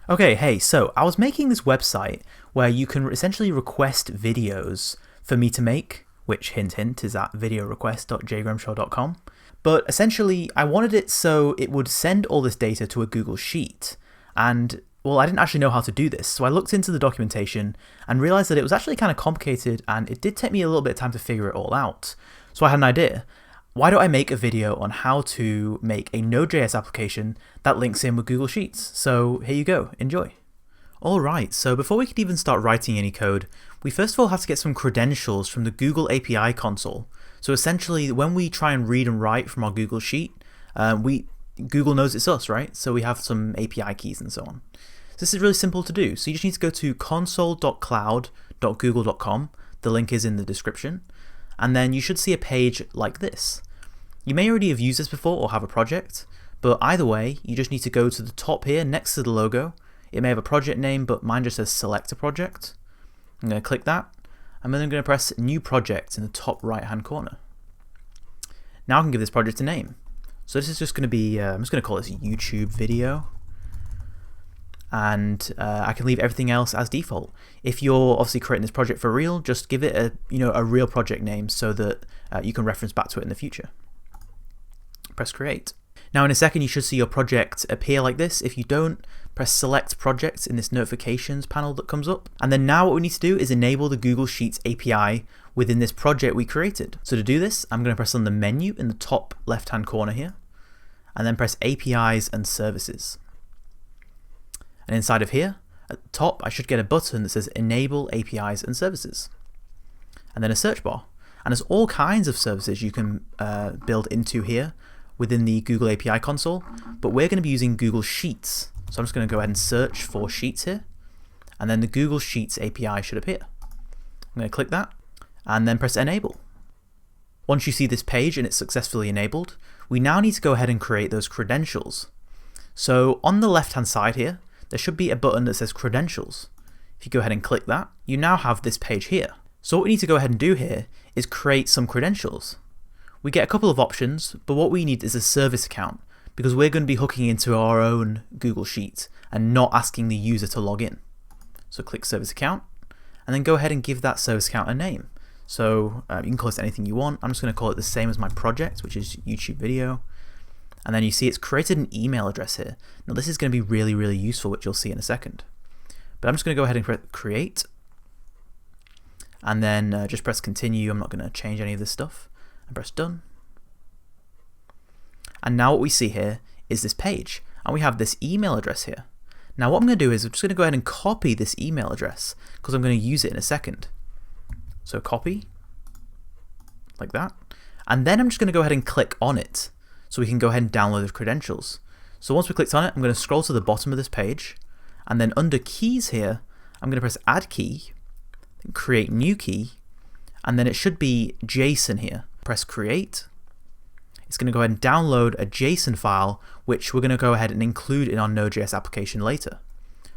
Okay, hey, so I was making this website where you can essentially request videos for me to make, which hint hint is at videorequest.jgramshaw.com. But essentially I wanted it so it would send all this data to a Google Sheet. And well, I didn't actually know how to do this, so I looked into the documentation and realized that it was actually kind of complicated, and it did take me a little bit of time to figure it all out. So I had an idea. Why don't I make a video on how to make a Node.js application that links in with Google Sheets? So here you go, enjoy. Alright, so before we could even start writing any code, we first of all have to get some credentials from the Google API console. So essentially, when we try and read and write from our Google Sheet, Google knows it's us, right? So we have some API keys and so on. So this is really simple to do. So you just need to go to console.cloud.google.com. The link is in the description. And then you should see a page like this. You may already have used this before or have a project, but either way, you just need to go to the top here next to the logo. It may have a project name, but mine just says select a project. I'm going to click that, and then I'm going to press new project in the top right hand corner. Now I can give this project a name. So this is just going to be, I'm just going to call this YouTube video. And I can leave everything else as default. If you're obviously creating this project for real, just give it a real project name so that you can reference back to it in the future. Press create. Now in a second you should see your project appear like this. If you don't, press select projects in this notifications panel that comes up. And then now what we need to do is enable the Google Sheets API within this project we created. So to do this, I'm going to press on the menu in the top left hand corner here, and then press APIs and services. And inside of here, at the top, I should get a button that says Enable APIs and Services. And then a search bar. And there's all kinds of services you can build into here within the Google API console, but we're going to be using Google Sheets. So I'm just going to go ahead and search for Sheets here, and then the Google Sheets API should appear. I'm going to click that, and then press Enable. Once you see this page and it's successfully enabled, we now need to go ahead and create those credentials. So on the left-hand side here, there should be a button that says Credentials. If you go ahead and click that, you now have this page here. So what we need to go ahead and do here is create some credentials. We get a couple of options, but what we need is a service account, because we're going to be hooking into our own Google Sheet and not asking the user to log in. So click Service Account, and then go ahead and give that service account a name. So you can call this anything you want. I'm just going to call it the same as my project, which is YouTube video. And then you see it's created an email address here. Now this is going to be really, really useful, which you'll see in a second. But I'm just going to go ahead and create, and then just press continue. I'm not going to change any of this stuff. And press done. And now what we see here is this page, and we have this email address here. Now what I'm going to do is I'm just going to go ahead and copy this email address, because I'm going to use it in a second. So copy, like that. And then I'm just going to go ahead and click on it, so we can go ahead and download the credentials. So once we clicked on it, I'm going to scroll to the bottom of this page, and then under keys here, I'm going to press add key, then create new key, and then it should be JSON here. Press create. It's going to go ahead and download a JSON file, which we're going to go ahead and include in our Node.js application later.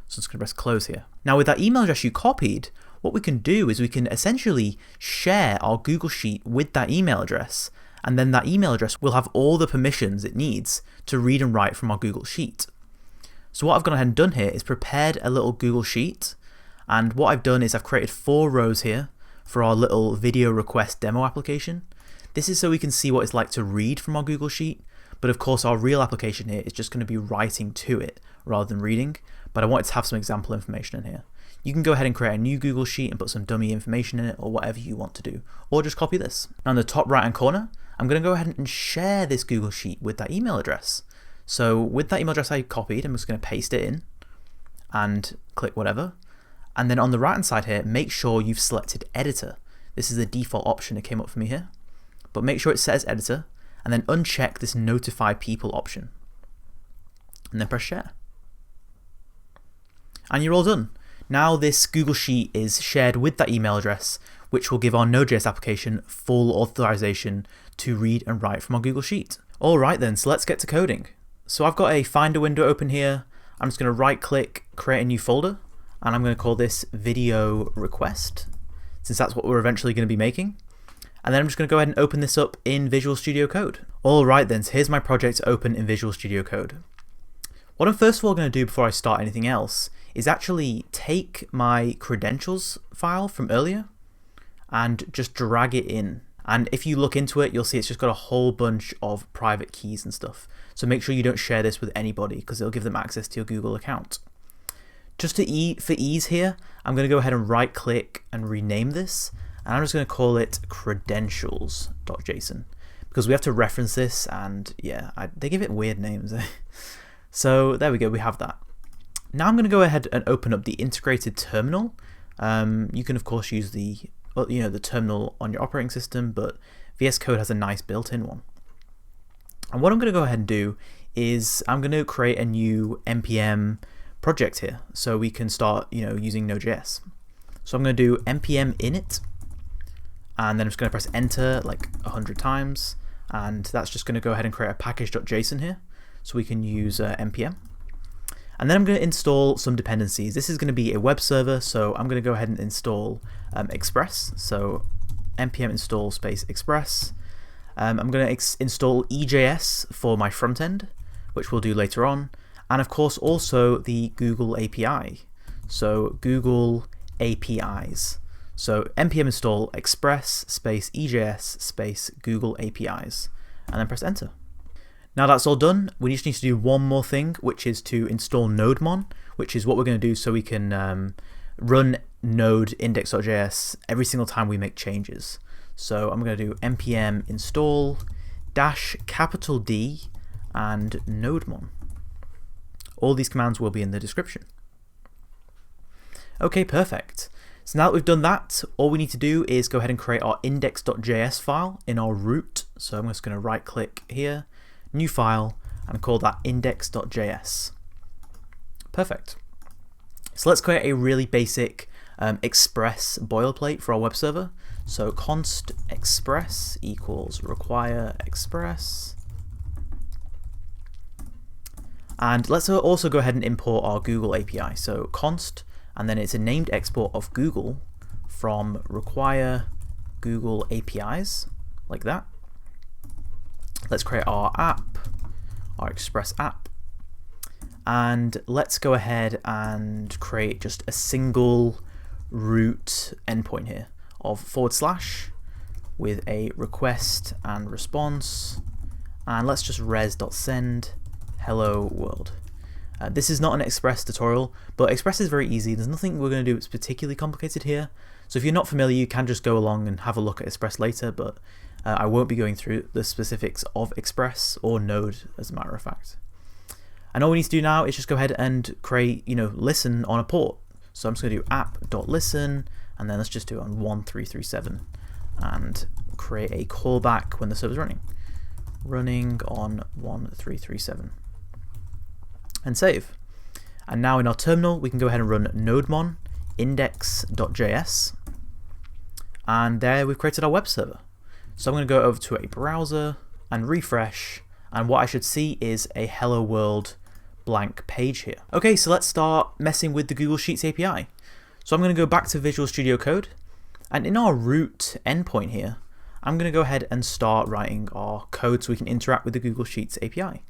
So I'm just going to press close here. Now with that email address you copied, what we can do is we can essentially share our Google Sheet with that email address, and then that email address will have all the permissions it needs to read and write from our Google Sheet. So what I've gone ahead and done here is prepared a little Google Sheet, and what I've done is I've created 4 rows here for our little video request demo application. This is so we can see what it's like to read from our Google Sheet, but of course our real application here is just going to be writing to it rather than reading, but I wanted to have some example information in here. You can go ahead and create a new Google Sheet and put some dummy information in it, or whatever you want to do, or just copy this. Now in the top right hand corner, I'm going to go ahead and share this Google Sheet with that email address. So with that email address I copied, I'm just going to paste it in and click whatever. And then on the right hand side here, make sure you've selected editor. This is the default option that came up for me here. But make sure it says editor, and then uncheck this notify people option. And then press share. And you're all done. Now this Google Sheet is shared with that email address, which will give our Node.js application full authorization to read and write from our Google Sheet. Alright then, so let's get to coding. So I've got a Finder window open here. I'm just going to right click, create a new folder, and I'm going to call this video request, since that's what we're eventually going to be making. And then I'm just going to go ahead and open this up in Visual Studio Code. Alright then, so here's my project open in Visual Studio Code. What I'm first of all going to do before I start anything else is actually take my credentials file from earlier and just drag it in. And if you look into it, you'll see it's just got a whole bunch of private keys and stuff. So make sure you don't share this with anybody because it'll give them access to your Google account. Just for ease here, I'm going to go ahead and right click and rename this. And I'm just going to call it credentials.json because we have to reference this, and yeah, they give it weird names. So there we go, we have that. Now I'm going to go ahead and open up the integrated terminal. You can of course use the terminal on your operating system, but VS Code has a nice built-in one. And what I'm going to go ahead and do is I'm going to create a new npm project here so we can start using Node.js. So I'm going to do npm init, and then I'm just going to press enter like 100 times, and that's just going to go ahead and create a package.json here so we can use npm. And then I'm going to install some dependencies. This is going to be a web server, so I'm going to go ahead and install Express. So npm install space Express. I'm going to install EJS for my front end, which we'll do later on. And of course also the Google API. So Google APIs. So npm install Express space EJS space Google APIs. And then press enter. Now that's all done, we just need to do one more thing, which is to install nodemon, which is what we're going to do so we can run node index.js every single time we make changes. So I'm going to do npm install -D and nodemon. All these commands will be in the description. Okay, perfect. So now that we've done that, all we need to do is go ahead and create our index.js file in our root. So I'm just going to right click here, new file, and call that index.js. Perfect. So let's create a really basic Express boilerplate for our web server. So const express equals require express. And let's also go ahead and import our Google API. So const, and then it's a named export of Google from require Google APIs, like that. Let's create our app, our Express app, and let's go ahead and create just a single root endpoint here of / with a request and response, and let's just res.send hello world. This is not an Express tutorial, but Express is very easy. There's nothing we're going to do that's particularly complicated here. So if you're not familiar, you can just go along and have a look at Express later, but I won't be going through the specifics of Express or Node, as a matter of fact. And all we need to do now is just go ahead and create, listen on a port. So I'm just going to do app.listen, and then let's just do it on 1337 and create a callback when the server's running on 1337. And save. And now in our terminal, we can go ahead and run nodemon index.js. And there we've created our web server. So I'm going to go over to a browser and refresh, and what I should see is a hello world blank page here. Okay, so let's start messing with the Google Sheets API. So I'm going to go back to Visual Studio Code, and in our root endpoint here, I'm going to go ahead and start writing our code so we can interact with the Google Sheets API.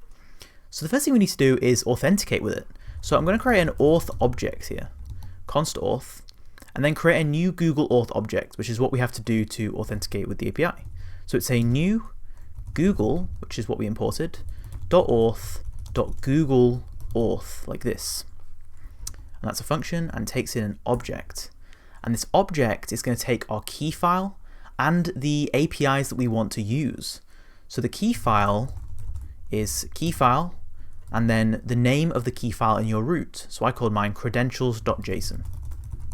So the first thing we need to do is authenticate with it. So I'm going to create an auth object here, const auth, and then create a new Google auth object, which is what we have to do to authenticate with the API. So it's a new Google, which is what we imported, .auth, .google auth, like this. And that's a function and takes in an object. And this object is going to take our key file and the APIs that we want to use. So the key file is key file, and then the name of the key file in your root. So I called mine credentials.json.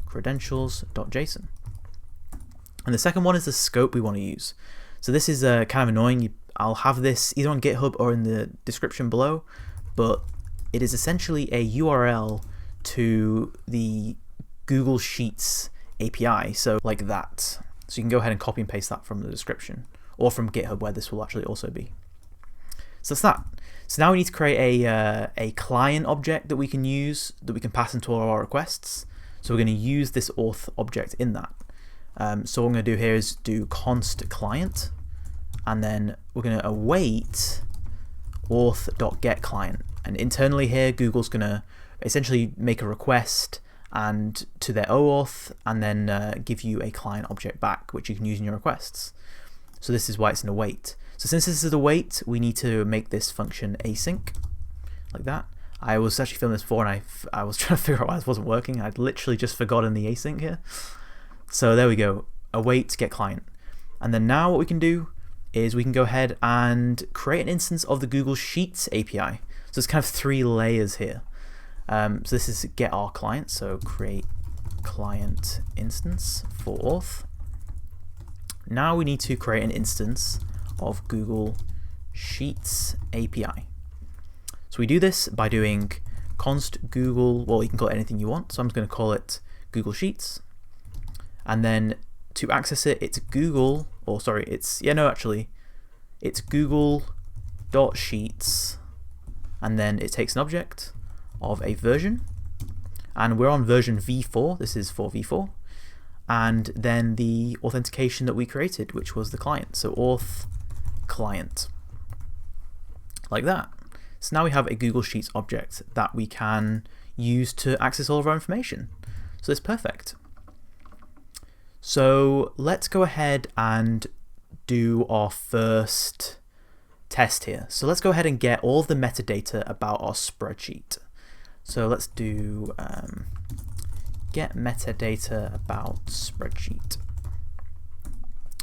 Credentials.json. And the second one is the scope we want to use. So this is kind of annoying. I'll have this either on GitHub or in the description below, but it is essentially a URL to the Google Sheets API, so like that. So you can go ahead and copy and paste that from the description, or from GitHub where this will actually also be. So that's that. So now we need to create a client object that we can use, that we can pass into all our requests. So we're going to use this auth object in that. So what I'm going to do here is do const client, and then we're going to await auth.getClient. And internally here, Google's going to essentially make a request and to their OAuth, and then give you a client object back, which you can use in your requests. So this is why it's an await. So since this is a await, we need to make this function async, like that. I was actually filming this before, and I was trying to figure out why this wasn't working. I'd literally just forgotten the async here. So there we go, await get client. And then now what we can do is we can go ahead and create an instance of the Google Sheets API. So it's kind of 3 layers here. So this is get our client, so create client instance for auth. Now we need to create an instance of Google Sheets API. So we do this by doing const Google, well, you can call it anything you want, so I'm just going to call it Google Sheets. And then to access it, it's Google, or sorry, it's Google.sheets, and then it takes an object of a version, and we're on version v4, this is for v4, and then the authentication that we created, which was the client, so auth client, like that. So now we have a Google Sheets object that we can use to access all of our information. So it's perfect. So let's go ahead and do our first test here. So let's go ahead and get all of the metadata about our spreadsheet. So let's do get metadata about spreadsheet.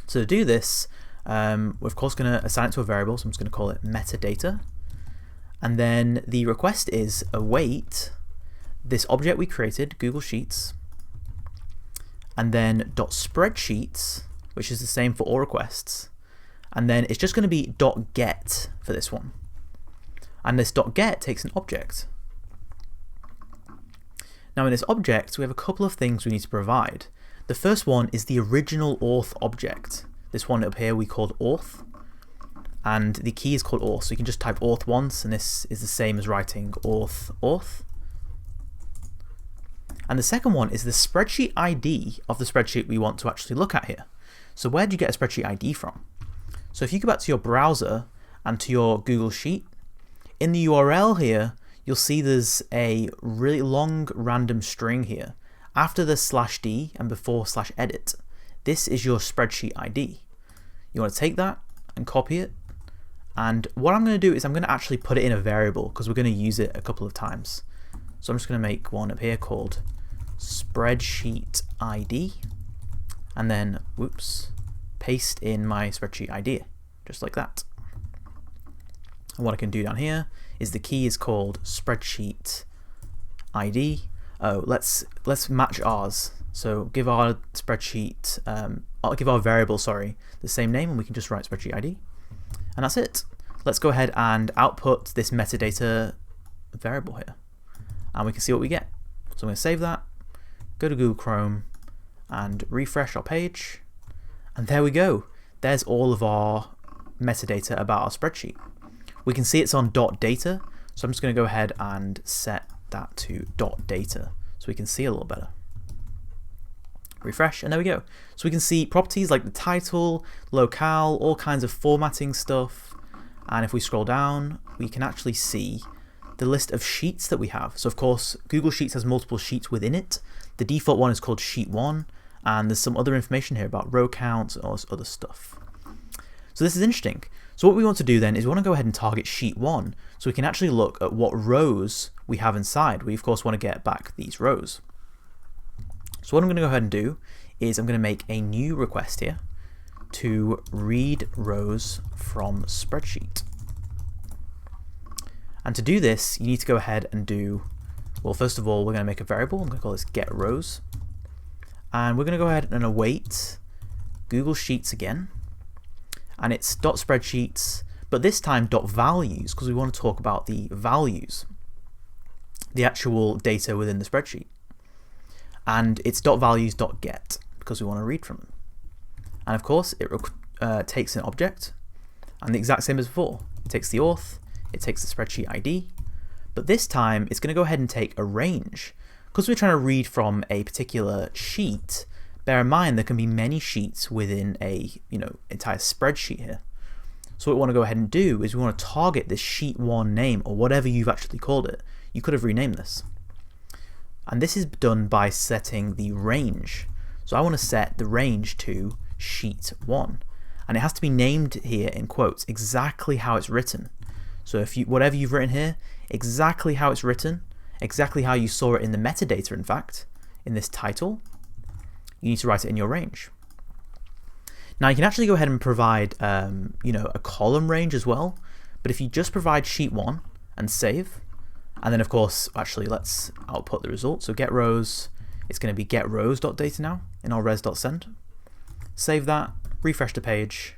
So to do this, we're of course going to assign it to a variable, so I'm just going to call it metadata. And then the request is await this object we created, Google Sheets, and then .spreadsheets, which is the same for all requests. And then it's just going to be .get for this one. And this .get takes an object. Now in this object, we have a couple of things we need to provide. The first one is the original auth object. This one up here we called auth, and the key is called auth. So you can just type auth once, and this is the same as writing auth. And the second one is the spreadsheet ID of the spreadsheet we want to actually look at here. So where do you get a spreadsheet ID from? So if you go back to your browser and to your Google Sheet, in the URL here, you'll see there's a really long random string here. After the /d and before /edit, this is your spreadsheet ID. You want to take that and copy it. And what I'm going to do is I'm going to actually put it in a variable because we're going to use it a couple of times. So I'm just going to make one up here called spreadsheet ID, and then paste in my spreadsheet ID, just like that. And what I can do down here is the key is called spreadsheet ID. Oh, let's match ours. So give our spreadsheet, I'll give our variable, sorry, the same name, and we can just write spreadsheet ID. And that's it. Let's go ahead and output this metadata variable here, and we can see what we get. So I'm going to save that, go to Google Chrome, and refresh our page. And there we go. There's all of our metadata about our spreadsheet. We can see it's on .data, so I'm just going to go ahead and set that to .data so we can see a little better. Refresh, and there we go. So we can see properties like the title, locale, all kinds of formatting stuff. And if we scroll down, we can actually see the list of sheets that we have. So of course, Google Sheets has multiple sheets within it. The default one is called Sheet 1, and there's some other information here about row counts and all this other stuff. So this is interesting. So what we want to do then is we want to go ahead and target Sheet 1 so we can actually look at what rows we have inside. We of course want to get back these rows. So what I'm going to go ahead and do is I'm going to make a new request here to read rows from spreadsheet. And to do this, you need to go ahead and do, well, first of all, we're going to make a variable. I'm going to call this get rows. And we're going to go ahead and await Google Sheets again. And it's .spreadsheets, but this time .values, because we want to talk about the values, the actual data within the spreadsheet. And it's .values.get, because we want to read from them. And of course, it takes an object, and the exact same as before. It takes the auth, it takes the spreadsheet ID, but this time it's going to go ahead and take a range. Because we're trying to read from a particular sheet, bear in mind there can be many sheets within a entire spreadsheet here. So what we want to go ahead and do is we want to target this sheet1 name, or whatever you've actually called it. You could have renamed this. And this is done by setting the range. So I want to set the range to sheet1. And it has to be named here in quotes exactly how it's written. So if you, whatever you've written here, exactly how it's written, exactly how you saw it in the metadata, in fact, in this title, you need to write it in your range. Now you can actually go ahead and provide a column range as well, but if you just provide sheet1 and save, and then of course, actually let's output the result. So get rows, it's going to be get rows.data now in our res.send. Save that, refresh the page,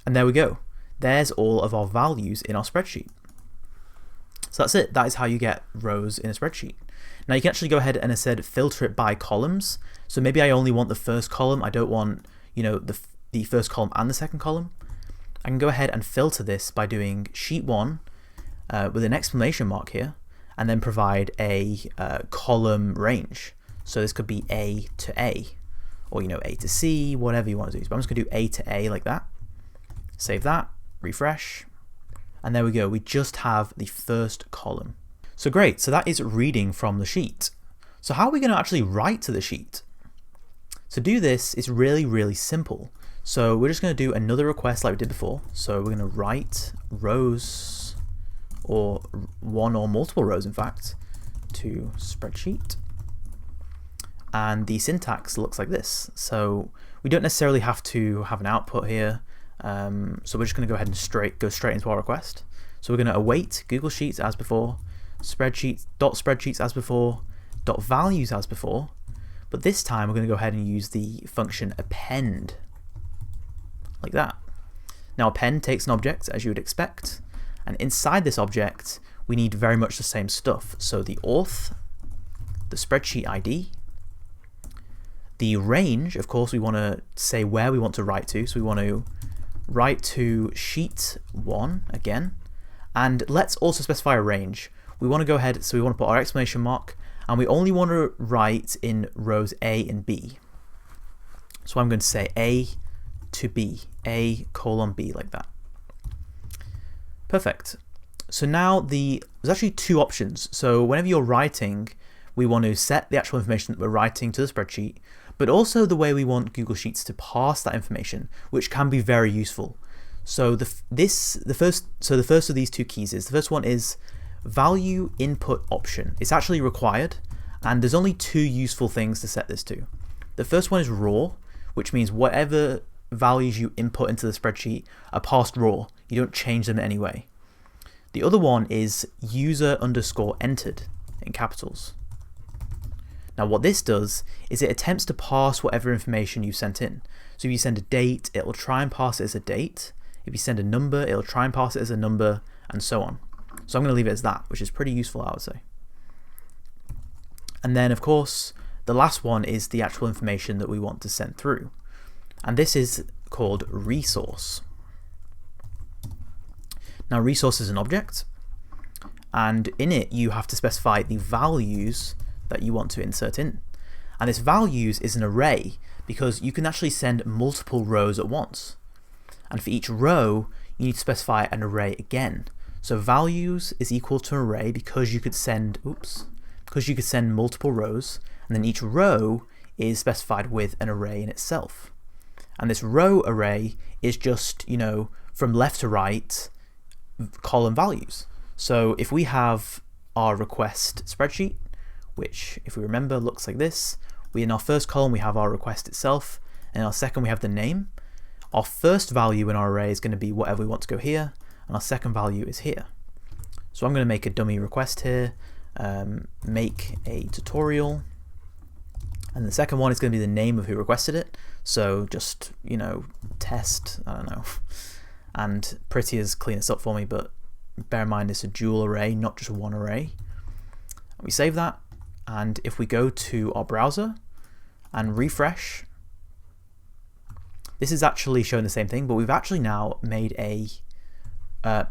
and there we go. There's all of our values in our spreadsheet. So that's it. That is how you get rows in a spreadsheet. Now you can actually go ahead and instead filter it by columns. So maybe I only want the first column. I don't want the first column and the second column. I can go ahead and filter this by doing sheet1 with an exclamation mark here, and then provide a column range. So this could be A to A, or A to C, whatever you want to do. So I'm just going to do A to A like that. Save that, refresh, and there we go. We just have the first column. So great, so that is reading from the sheet. So how are we going to actually write to the sheet? To do this is really, really simple. So we're just going to do another request like we did before. So we're going to write rows, or one or multiple rows in fact, to spreadsheet. And the syntax looks like this. So we don't necessarily have to have an output here. So we're just going to go ahead and go straight into our request. So we're going to await Google Sheets as before, spreadsheets as before, values as before, but this time we're going to go ahead and use the function append, like that. Now append takes an object as you would expect, and inside this object we need very much the same stuff. So the auth, the spreadsheet ID, the range, of course we want to say where we want to write to, so we want to write to sheet1 again, and let's also specify a range. We want to go ahead, so we want to put our exclamation mark, and we only want to write in rows A and B. So I'm going to say A to B, A colon B, like that. Perfect. So now there's actually two options. So whenever you're writing, we want to set the actual information that we're writing to the spreadsheet, but also the way we want Google Sheets to parse that information, which can be very useful. So the first of these two keys is, the first one is value input option. It's actually required, and there's only two useful things to set this to. The first one is raw, which means whatever values you input into the spreadsheet are parsed raw. You don't change them in any way. The other one is user underscore entered in capitals. Now what this does is it attempts to parse whatever information you sent in. So if you send a date, it will try and parse it as a date. If you send a number, it'll try and parse it as a number, and so on. So I'm going to leave it as that, which is pretty useful, I would say. And then of course the last one is the actual information that we want to send through, and this is called resource. Now resource is an object, and in it you have to specify the values that you want to insert in. And this values is an array because you can actually send multiple rows at once. And for each row, you need to specify an array again. So values is equal to an array because you could send, multiple rows, and then each row is specified with an array in itself. And this row array is just, from left to right column values. So if we have our request spreadsheet, which if we remember looks like this, in our first column we have our request itself, and in our second we have the name. Our first value in our array is going to be whatever we want to go here, and our second value is here. So I'm going to make a dummy request here, make a tutorial, and the second one is going to be the name of who requested it. So just, test, I don't know, and Pretty has cleaned this up for me, but bear in mind it's a dual array, not just one array. We save that, and if we go to our browser and refresh, this is actually showing the same thing, but we've actually now made a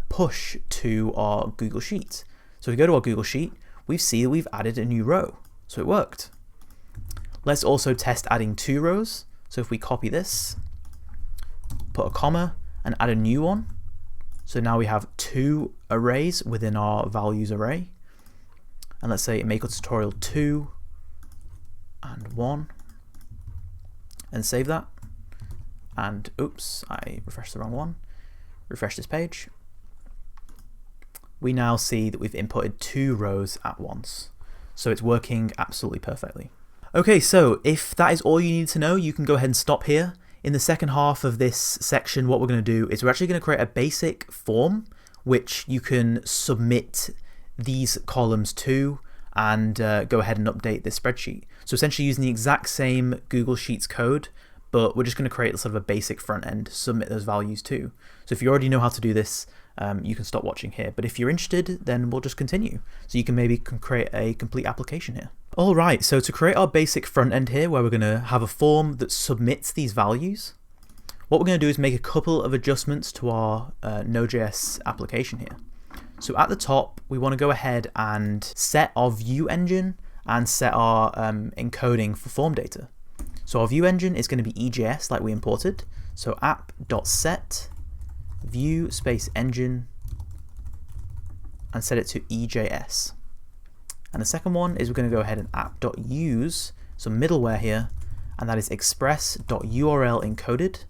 push to our Google Sheet. So if we go to our Google Sheet, we see that we've added a new row, so it worked. Let's also test adding two rows. So if we copy this, put a comma, and add a new one. So now we have 2 arrays within our values array. And let's say make a tutorial 2 and 1 and save that. And oops, I refreshed the wrong one. Refresh this page. We now see that we've inputted 2 rows at once. So it's working absolutely perfectly. Okay, so if that is all you need to know, you can go ahead and stop here. In the second half of this section, what we're going to do is we're actually going to create a basic form which you can submit these columns to and go ahead and update this spreadsheet. So essentially using the exact same Google Sheets code, but we're just going to create sort of a basic front end to submit those values to. So if you already know how to do this, you can stop watching here. But if you're interested, then we'll just continue. So you can maybe create a complete application here. All right, so to create our basic front end here, where we're going to have a form that submits these values, what we're going to do is make a couple of adjustments to our Node.js application here. So at the top, we want to go ahead and set our view engine and set our encoding for form data. So our view engine is going to be EJS like we imported. So app.set view space engine and set it to EJS. And the second one is we're going to go ahead and app.use some middleware here, and that is express.url encoded,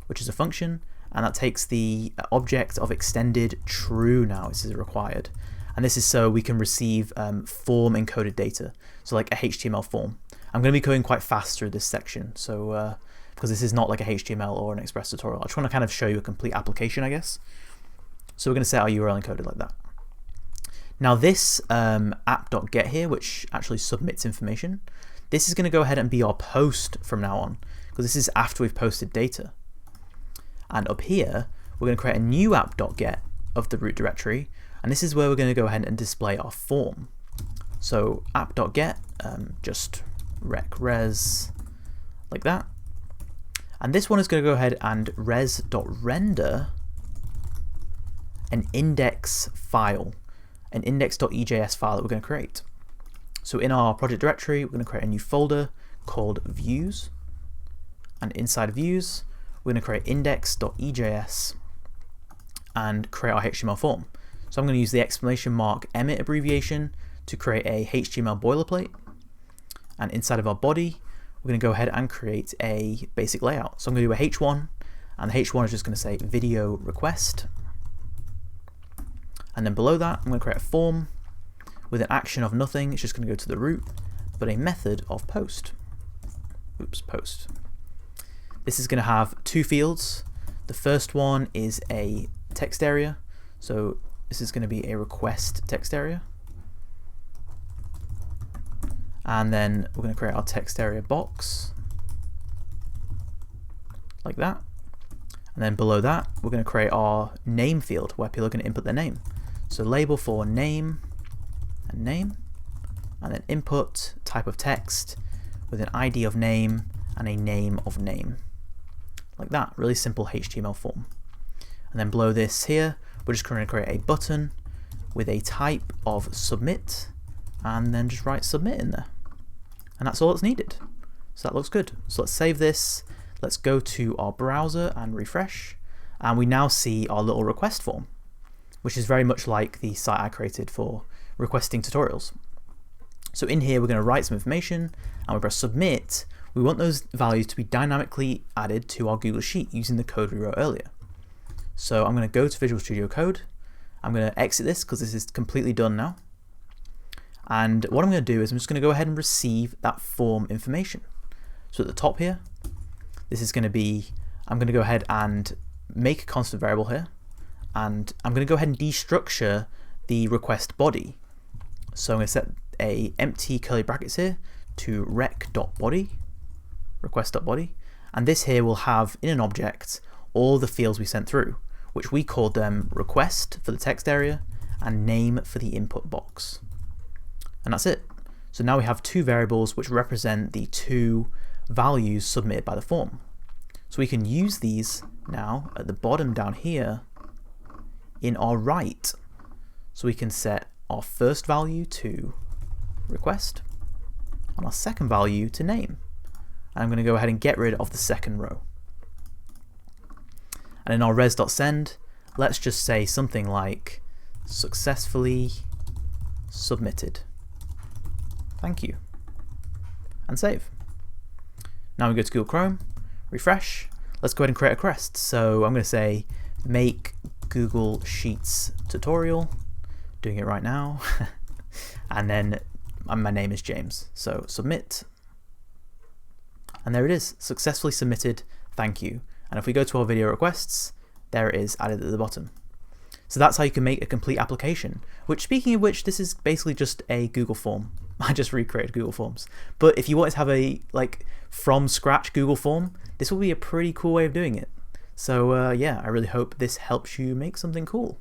which is a function, and that takes the object of extended true now. This is required. And this is so we can receive form encoded data, so like a HTML form. I'm going to be going quite fast through this section, so because this is not like a HTML or an Express tutorial. I just want to kind of show you a complete application, I guess. So we're going to set our URL encoded like that. Now this app.get here, which actually submits information, this is going to go ahead and be our post from now on, because this is after we've posted data. And up here, we're going to create a new app.get of the root directory, and this is where we're going to go ahead and display our form. So app.get, just res like that. And this one is going to go ahead and res.render an index file, an index.ejs file that we're going to create. So in our project directory, we're going to create a new folder called views. And inside views, we're going to create index.ejs and create our HTML form. So I'm going to use the exclamation mark emit abbreviation to create a HTML boilerplate. And inside of our body, we're going to go ahead and create a basic layout. So I'm going to do a H1, and the H1 is just going to say video request. And then below that, I'm going to create a form with an action of nothing. It's just going to go to the root, but a method of post. Oops, post. This is going to have 2 fields. The first one is a text area. So this is going to be a request text area. And then we're going to create our text area box like that. And then below that, we're going to create our name field where people are going to input their name. So label for name and name, and then input type of text with an ID of name and a name of name. Like that, really simple HTML form. And then below this here, we're just going to create a button with a type of submit, and then just write submit in there. And that's all that's needed. So that looks good. So let's save this. Let's go to our browser and refresh. And we now see our little request form, which is very much like the site I created for requesting tutorials. So in here, we're going to write some information, and we press submit. We want those values to be dynamically added to our Google Sheet using the code we wrote earlier. So I'm going to go to Visual Studio Code. I'm going to exit this because this is completely done now. And what I'm going to do is I'm just going to go ahead and receive that form information. So at the top here, this is going to be, I'm going to go ahead and make a constant variable here. And I'm going to go ahead and destructure the request body. So I'm going to set a empty curly brackets here to rec.body, request.body. And this here will have in an object all the fields we sent through, which we called them request for the text area and name for the input box. And that's it. So now we have 2 variables which represent the 2 values submitted by the form. So we can use these now at the bottom down here in our write. So we can set our first value to request and our second value to name. And I'm going to go ahead and get rid of the second row. And in our res.send, let's just say something like successfully submitted. Thank you. And save. Now we go to Google Chrome, refresh. Let's go ahead and create a request. So I'm going to say make Google Sheets tutorial, doing it right now. And then my name is James. So submit. And there it is, successfully submitted, thank you. And if we go to our video requests, there it is added at the bottom. So that's how you can make a complete application, which, speaking of which, this is basically just a Google form. I just recreated Google Forms. But if you wanted to have a from scratch Google form, this will be a pretty cool way of doing it. So yeah, I really hope this helps you make something cool.